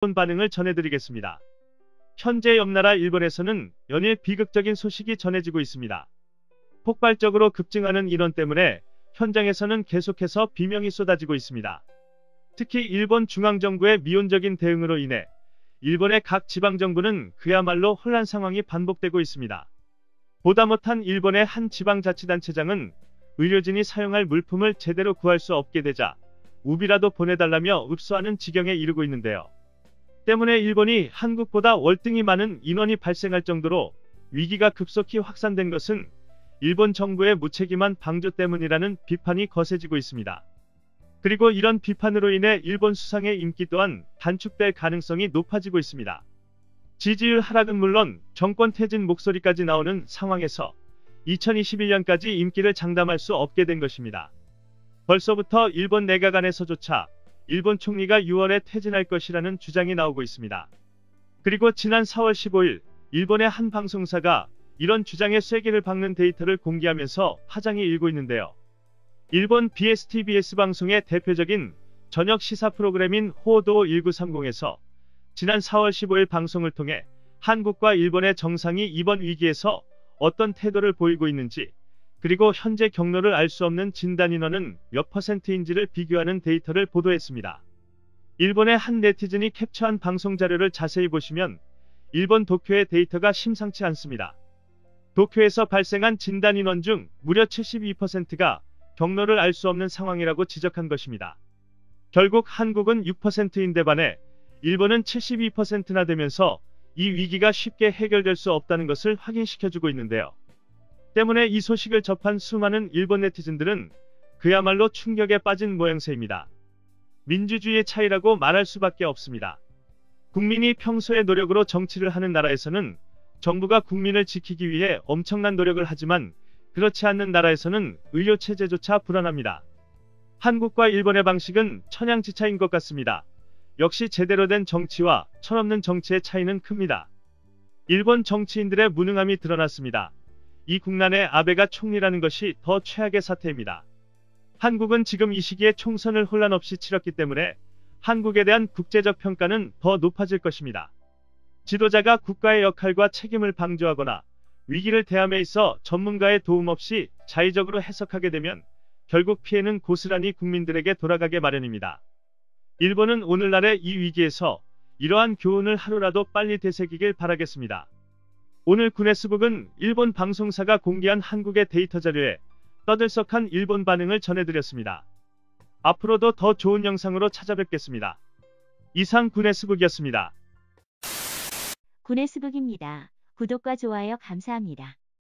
반응을 전해드리겠습니다. 현재 옆나라 일본에서는 연일 비극적인 소식이 전해지고 있습니다. 폭발적으로 급증하는 인원 때문에 현장에서는 계속해서 비명이 쏟아지고 있습니다. 특히 일본 중앙정부의 미온적인 대응으로 인해 일본의 각 지방정부는 그야말로 혼란 상황이 반복되고 있습니다. 보다 못한 일본의 한 지방자치단체장은 의료진이 사용할 물품을 제대로 구할 수 없게 되자 우비라도 보내달라며 읍소하는 지경에 이르고 있는데요. 때문에 일본이 한국보다 월등히 많은 인원이 발생할 정도로 위기가 급속히 확산된 것은 일본 정부의 무책임한 방조 때문이라는 비판이 거세지고 있습니다. 그리고 이런 비판으로 인해 일본 수상의 인기 또한 단축될 가능성이 높아지고 있습니다. 지지율 하락은 물론 정권 퇴진 목소리까지 나오는 상황에서 2021년까지 임기를 장담할 수 없게 된 것입니다. 벌써부터 일본 내각 안에서조차 일본 총리가 6월에 퇴진할 것이라는 주장이 나오고 있습니다. 그리고 지난 4월 15일 일본의 한 방송사가 이런 주장의 쐐기를 박는 데이터를 공개하면서 파장이 일고 있는데요. 일본 BSTBS 방송의 대표적인 저녁 시사 프로그램인 호도 1930에서 지난 4월 15일 방송을 통해 한국과 일본의 정상이 이번 위기에서 어떤 태도를 보이고 있는지, 그리고 현재 경로를 알 수 없는 진단 인원은 몇 %인지를 비교하는 데이터를 보도했습니다. 일본의 한 네티즌이 캡처한 방송 자료를 자세히 보시면 일본 도쿄의 데이터가 심상치 않습니다. 도쿄에서 발생한 진단 인원 중 무려 72%가 경로를 알 수 없는 상황이라고 지적한 것입니다. 결국 한국은 6%인데 반해 일본은 72%나 되면서 이 위기가 쉽게 해결될 수 없다는 것을 확인시켜주고 있는데요. 때문에 이 소식을 접한 수많은 일본 네티즌들은 그야말로 충격에 빠진 모양새입니다. 민주주의의 차이라고 말할 수밖에 없습니다. 국민이 평소의 노력으로 정치를 하는 나라에서는 정부가 국민을 지키기 위해 엄청난 노력을 하지만 그렇지 않는 나라에서는 의료체제조차 불안합니다. 한국과 일본의 방식은 천양지차인 것 같습니다. 역시 제대로 된 정치와 철없는 정치의 차이는 큽니다. 일본 정치인들의 무능함이 드러났습니다. 이 국난에 아베가 총리라는 것이 더 최악의 사태입니다. 한국은 지금 이 시기에 총선을 혼란 없이 치렀기 때문에 한국에 대한 국제적 평가는 더 높아질 것입니다. 지도자가 국가의 역할과 책임을 방조하거나 위기를 대함에 있어 전문가의 도움 없이 자의적으로 해석하게 되면 결국 피해는 고스란히 국민들에게 돌아가게 마련입니다. 일본은 오늘날의 이 위기에서 이러한 교훈을 하루라도 빨리 되새기길 바라겠습니다. 오늘 구네스북은 일본 방송사가 공개한 한국의 데이터 자료에 떠들썩한 일본 반응을 전해드렸습니다. 앞으로도 더 좋은 영상으로 찾아뵙겠습니다. 이상 구네스북이었습니다. 구네스북입니다. 구독과 좋아요 감사합니다.